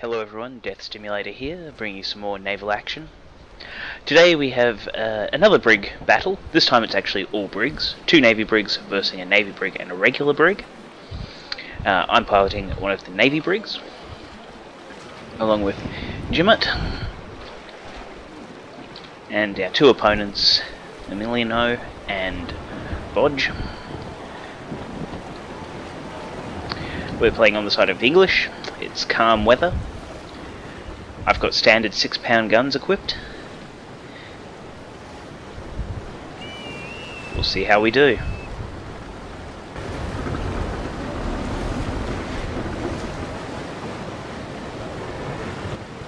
Hello everyone, Death Stimulator here, bringing you some more naval action. Today we have another Brig battle. This time it's actually all Brigs. Two Navy Brigs versus a Navy Brig and a regular Brig. I'm piloting one of the Navy Brigs, along with Jimmet. And our two opponents, Emiliano and Bodge. We're playing on the side of English. It's calm weather. I've got standard 6-pound guns equipped. We'll see how we do.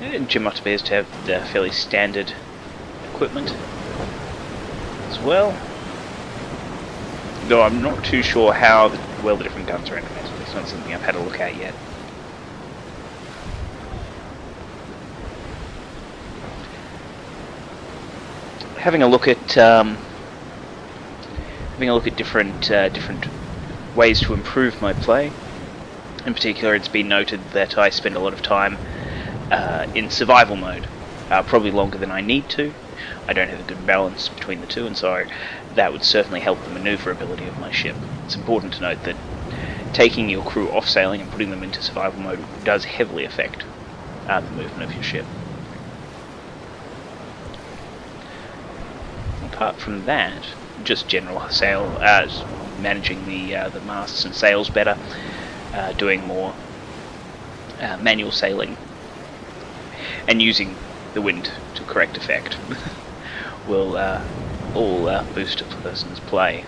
And Jimmet appears to have the fairly standard equipment as well. Though I'm not too sure how well the different guns are implemented. It's not something I've had a look at yet. Having a look at different ways to improve my play. In particular, it's been noted that I spend a lot of time in survival mode, probably longer than I need to. I don't have a good balance between the two, and so that would certainly help the maneuverability of my ship. It's important to note that taking your crew off sailing and putting them into survival mode does heavily affect the movement of your ship. Apart from that, just general sail, managing the masts and sails better, doing more manual sailing, and using the wind to correct effect will all boost a person's play.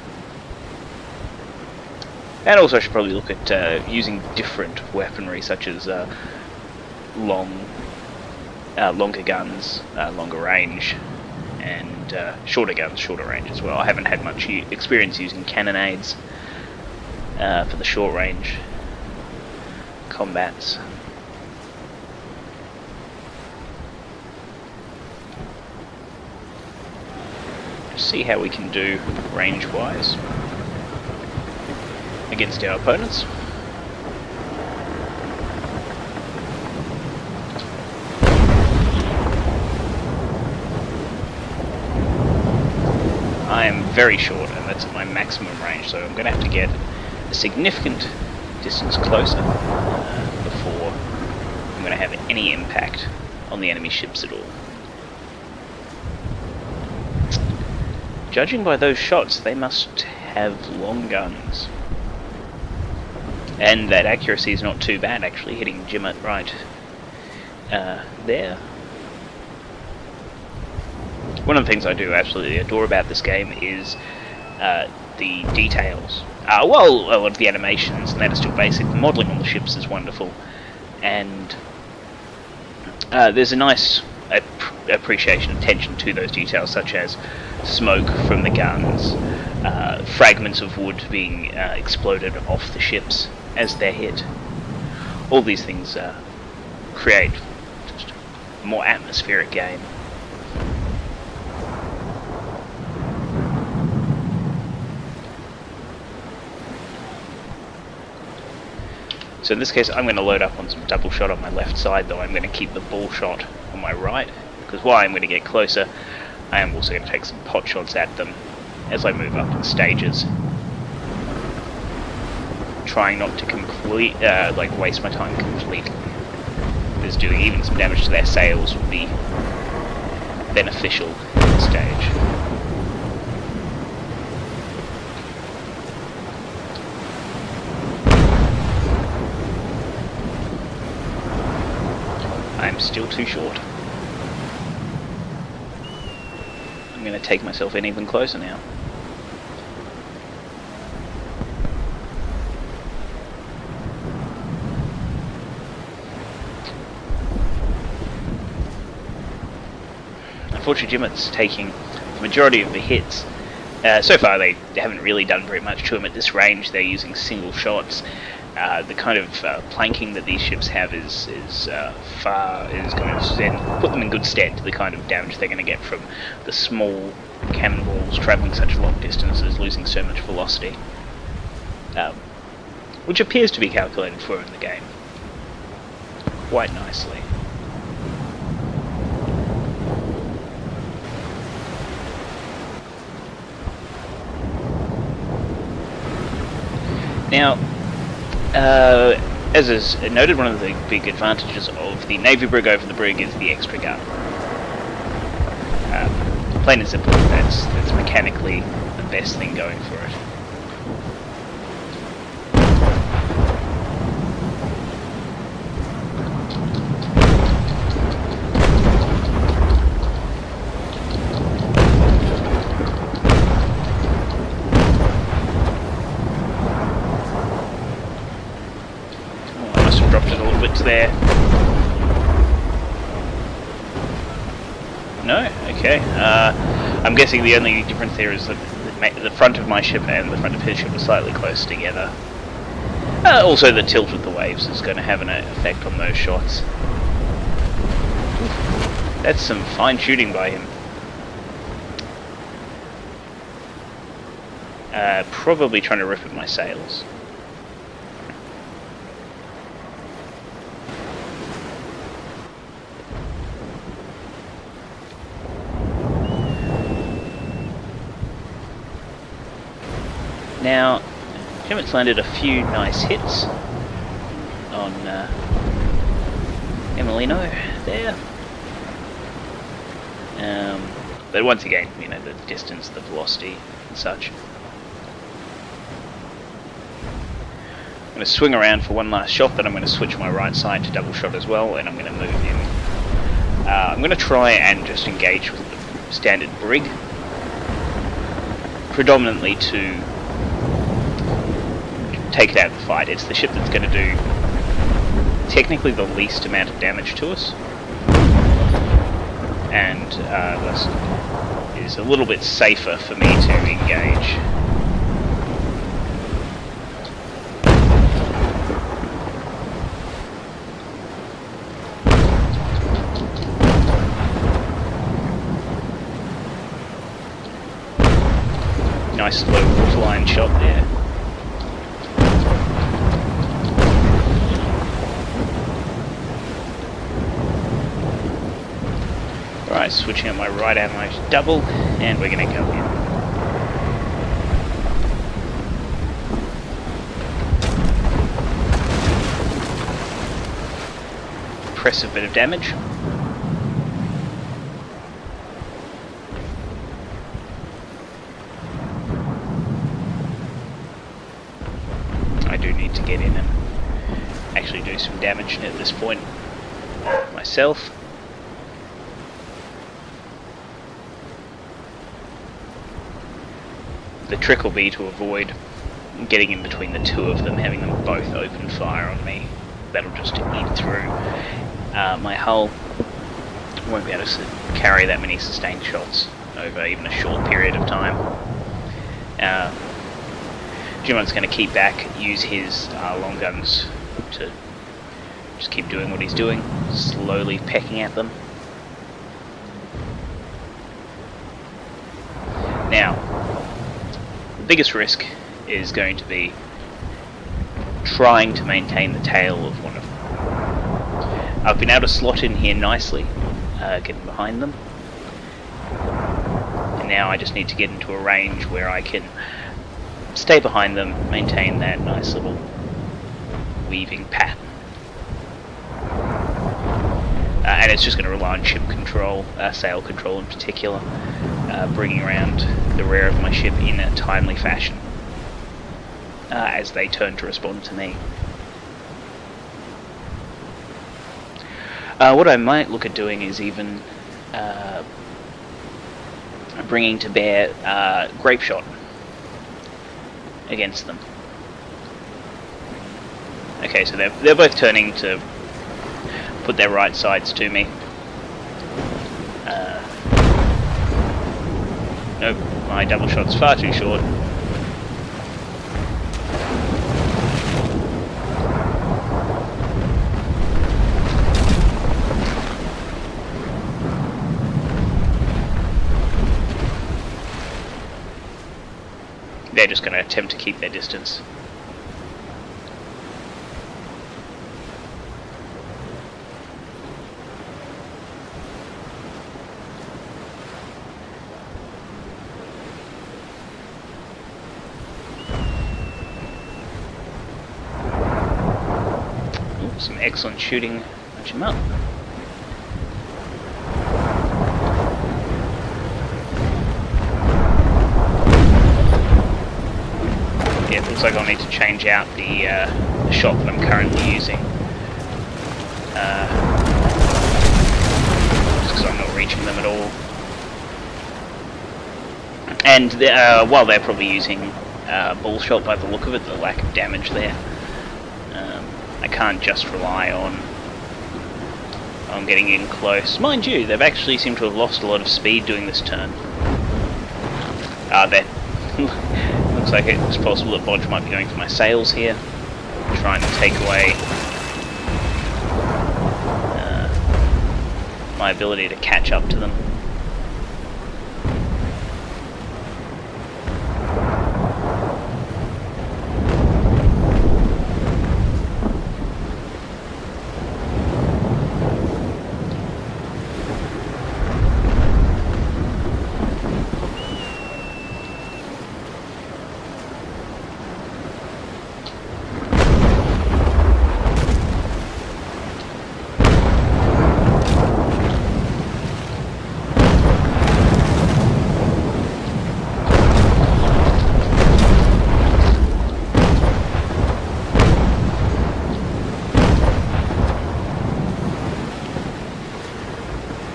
And also I should probably look at using different weaponry, such as longer guns, longer range, and shorter guns, shorter range as well. I haven't had much experience using cannonades for the short range combats. Just see how we can do range-wise against our opponents. I am very short, and that's at my maximum range, so I'm going to have to get a significant distance closer before I'm going to have any impact on the enemy ships at all. Judging by those shots, they must have long guns. And that accuracy is not too bad, actually, hitting Jimmet right there. One of the things I do absolutely adore about this game is the details. Well, a lot of the animations and that are still basic. The modelling on the ships is wonderful, and there's a nice appreciation, attention to those details, such as smoke from the guns, fragments of wood being exploded off the ships as they're hit. All these things create just a more atmospheric game. So in this case, I'm going to load up on some double shot on my left side, though I'm going to keep the ball shot on my right, because while I'm going to get closer, I am also going to take some pot shots at them as I move up in stages, trying not to waste my time completely, because doing even some damage to their sails would be beneficial at this stage. I'm still too short. I'm going to take myself in even closer now. Unfortunately, Jimmet's taking the majority of the hits. So far they haven't really done very much to him at this range. They're using single shots. The kind of planking that these ships have is going to put them in good stead to the kind of damage they're going to get from the small cannonballs travelling such long distances, losing so much velocity. which appears to be calculated for in the game. quite nicely. Now, as is noted, one of the big advantages of the Navy Brig over the Brig is the extra gun. Plain and simple, that's mechanically the best thing going for it. Dropped it a little bit there. No? Okay. I'm guessing the only difference there is that the front of my ship and the front of his ship are slightly close together. Also the tilt of the waves is going to have an effect on those shots. That's some fine shooting by him. Probably trying to rip at my sails. Now, Emmett's landed a few nice hits on Emilino there. But once again, you know, the distance, the velocity and such. I'm going to swing around for one last shot, then I'm going to switch my right side to double shot as well, and I'm going to move in. I'm going to try and just engage with the standard Brig, predominantly to take it out of the fight. It's the ship that's going to do technically the least amount of damage to us, and thus is a little bit safer for me to engage. Nice low waterline shot there. Alright, switching up my right ammo to double, and we're going to go in. Impressive bit of damage. I do need to get in and actually do some damage at this point myself. The trick will be to avoid getting in between the two of them, having them both open fire on me. That'll just eat through my hull. Won't be able to carry that many sustained shots over even a short period of time. Jimon's going to keep back, use his long guns to just keep doing what he's doing, slowly pecking at them. Now, the biggest risk is going to be trying to maintain the tail of one of them. I've been able to slot in here nicely, getting behind them. And now I just need to get into a range where I can stay behind them, maintain that nice little weaving pattern. And it's just going to rely on ship control, sail control in particular, bringing around the rear of my ship in a timely fashion as they turn to respond to me. What I might look at doing is even bringing to bear grape shot against them. Okay, so they're both turning to put their right sides to me. Nope, my double shot's far too short. They're just going to attempt to keep their distance. some excellent shooting. Punch him up. Yeah, it looks like I'll need to change out the shot that I'm currently using. Just because I'm not reaching them at all. And while they're probably using ball shot by the look of it, the lack of damage there, I can't just rely on getting in close. Mind you, they've actually seemed to have lost a lot of speed doing this turn. There. Looks like it's possible that Bodge might be going for my sails here, trying to take away my ability to catch up to them.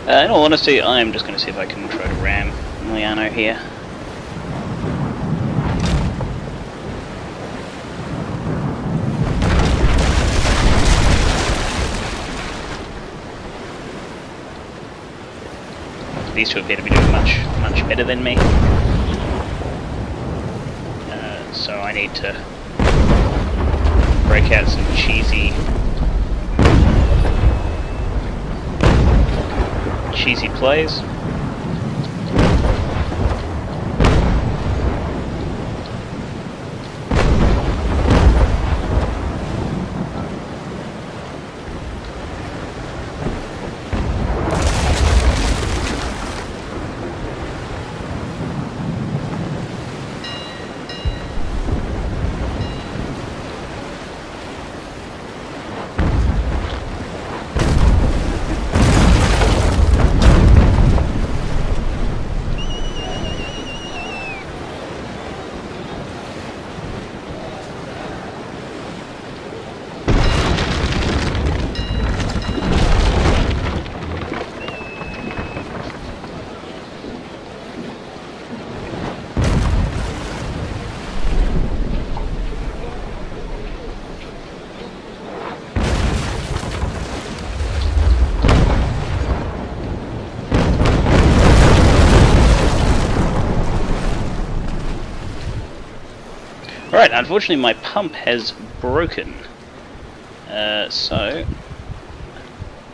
In all honesty, I am just going to see if I can try to ram Liano here. These two appear to be doing much better than me. So I need to break out some cheesy plays. Right, unfortunately my pump has broken, so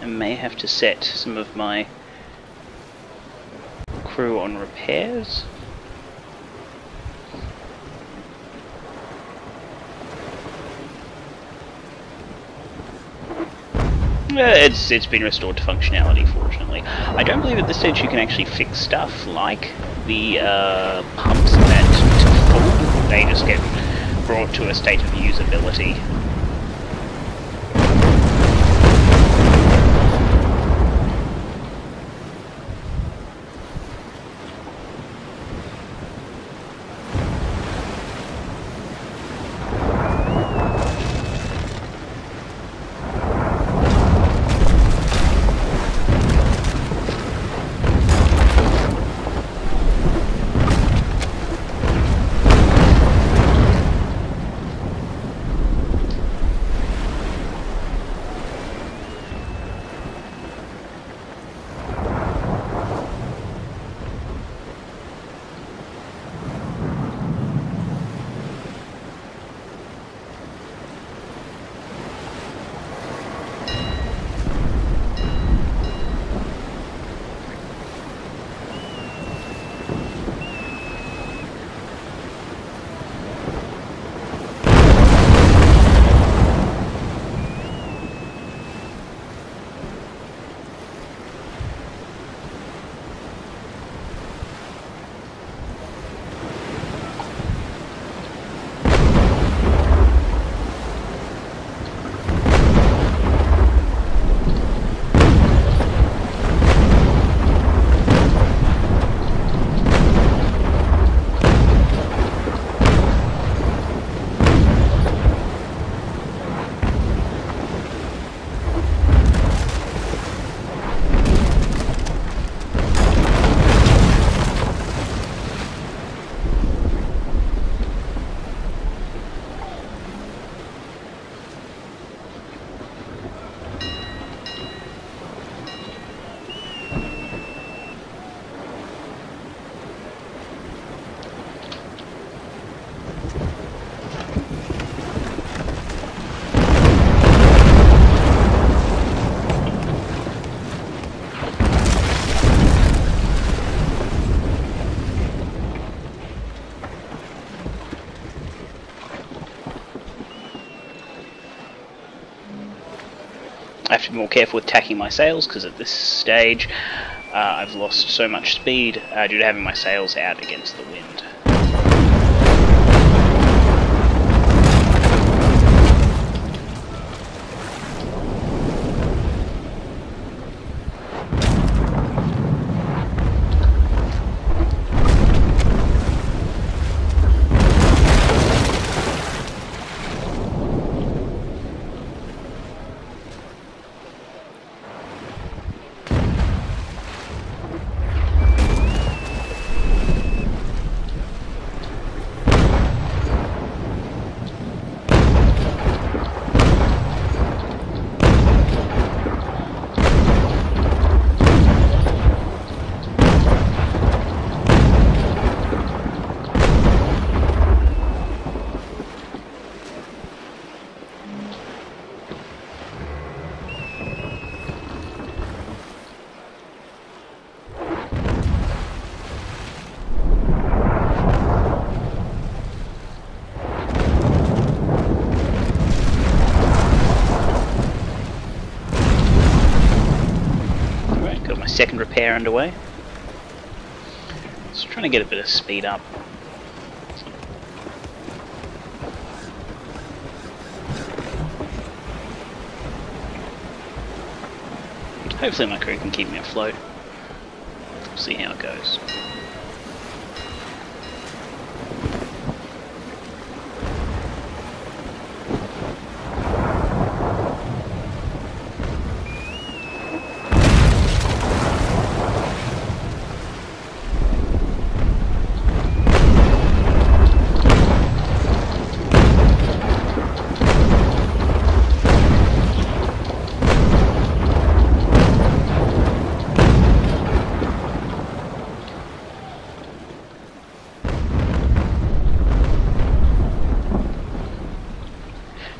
I may have to set some of my crew on repairs. It's been restored to functionality, fortunately. I don't believe at this stage you can actually fix stuff like the pumps that to full. They just get brought to a state of usability. I have to be more careful with tacking my sails, because at this stage I've lost so much speed due to having my sails out against the wind. Second repair underway. Just trying to get a bit of speed up. Hopefully my crew can keep me afloat. We'll see how it goes.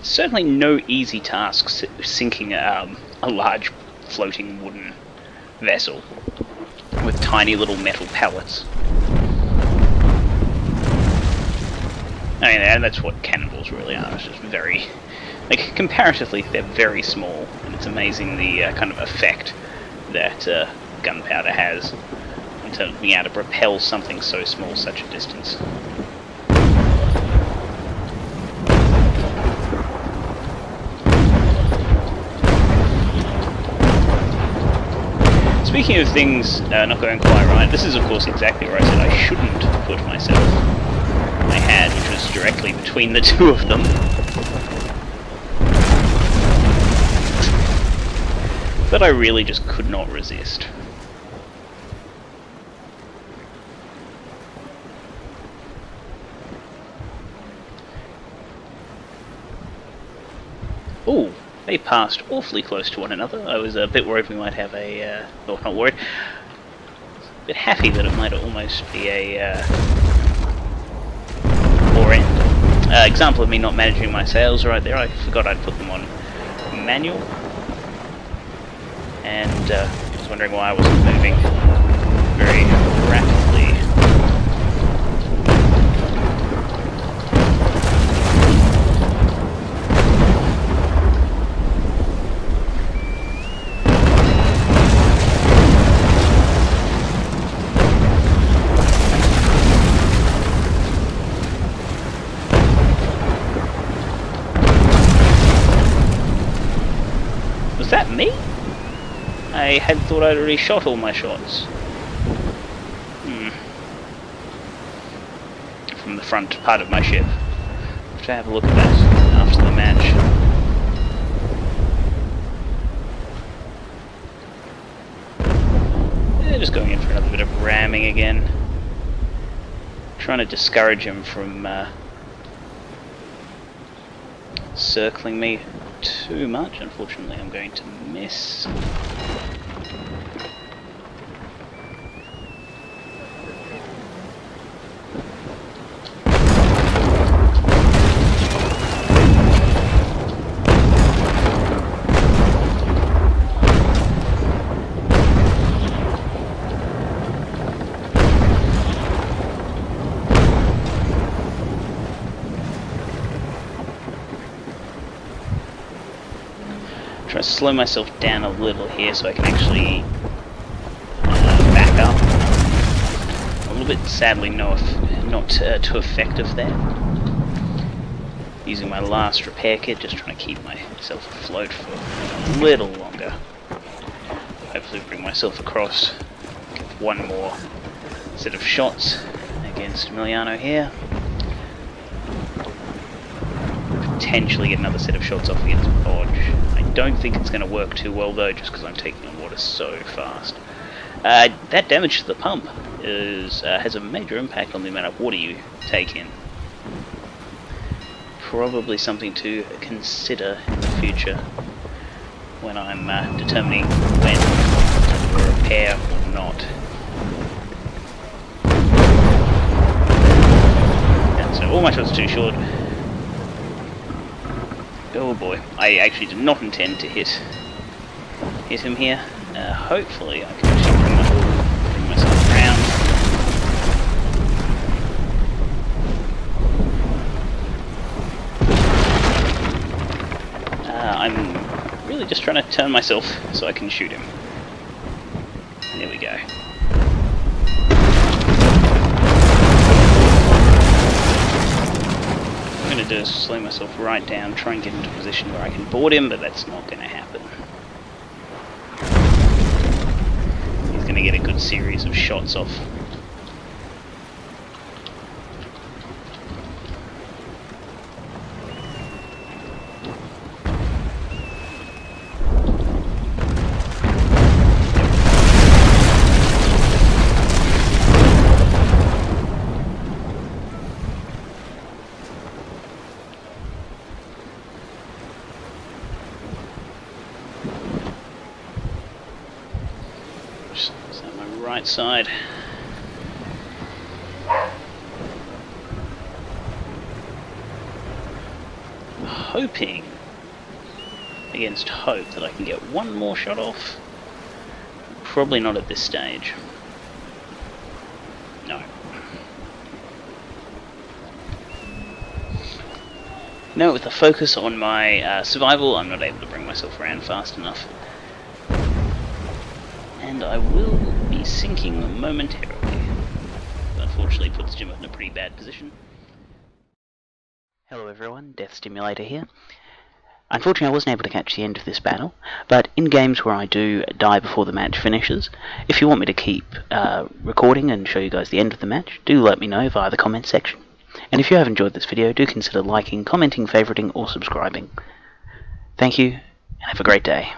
Certainly no easy task sinking a large floating wooden vessel with tiny little metal pallets. I mean, and that's what cannonballs really are. It's just very, like, comparatively, they're very small, and it's amazing the kind of effect that gunpowder has in terms of being able to propel something so small such a distance. Speaking of things not going quite right, this is of course exactly where I said I shouldn't put myself. I had, which was directly between the two of them. But I really just could not resist. Ooh. They passed awfully close to one another. I was a bit worried we might have a, well, not worried, a bit happy that it might almost be a poor end. Example of me not managing my sails right there. I forgot I'd put them on manual, and I was wondering why I wasn't moving very rapidly. Was that me? I had thought I'd already shot all my shots. From the front part of my ship. I'll have to have a look at that after the match. Yeah, just going in for another bit of ramming again. Trying to discourage him from circling me too much. Unfortunately, I'm going to miss. try to slow myself down a little here so I can actually back up. A little bit, sadly, not too effective there. Using my last repair kit, just trying to keep myself afloat for a little longer. Hopefully bring myself across, give one more set of shots against Emiliano here. Potentially get another set of shots off against Bodge. I don't think it's going to work too well though, just because I'm taking on water so fast. That damage to the pump has a major impact on the amount of water you take in. Probably something to consider in the future when I'm determining when to repair or not. And so all my shots are too short. Oh boy, I actually did not intend to hit him here. Hopefully I can actually bring myself around. I'm really just trying to turn myself so I can shoot him. There we go. What I'm going to do is slow myself right down, try and get into a position where I can board him, but that's not going to happen. He's going to get a good series of shots off. Right side. Hoping against hope that I can get one more shot off. Probably not at this stage. No. No, with the focus on my survival, I'm not able to bring myself around fast enough. And I will be sinking momentarily. Unfortunately puts Jim in a pretty bad position. Hello everyone, Death Stimulator here. Unfortunately I wasn't able to catch the end of this battle, but in games where I do die before the match finishes, if you want me to keep recording and show you guys the end of the match, do let me know via the comment section. And if you have enjoyed this video, do consider liking, commenting, favoriting or subscribing. Thank you, and have a great day.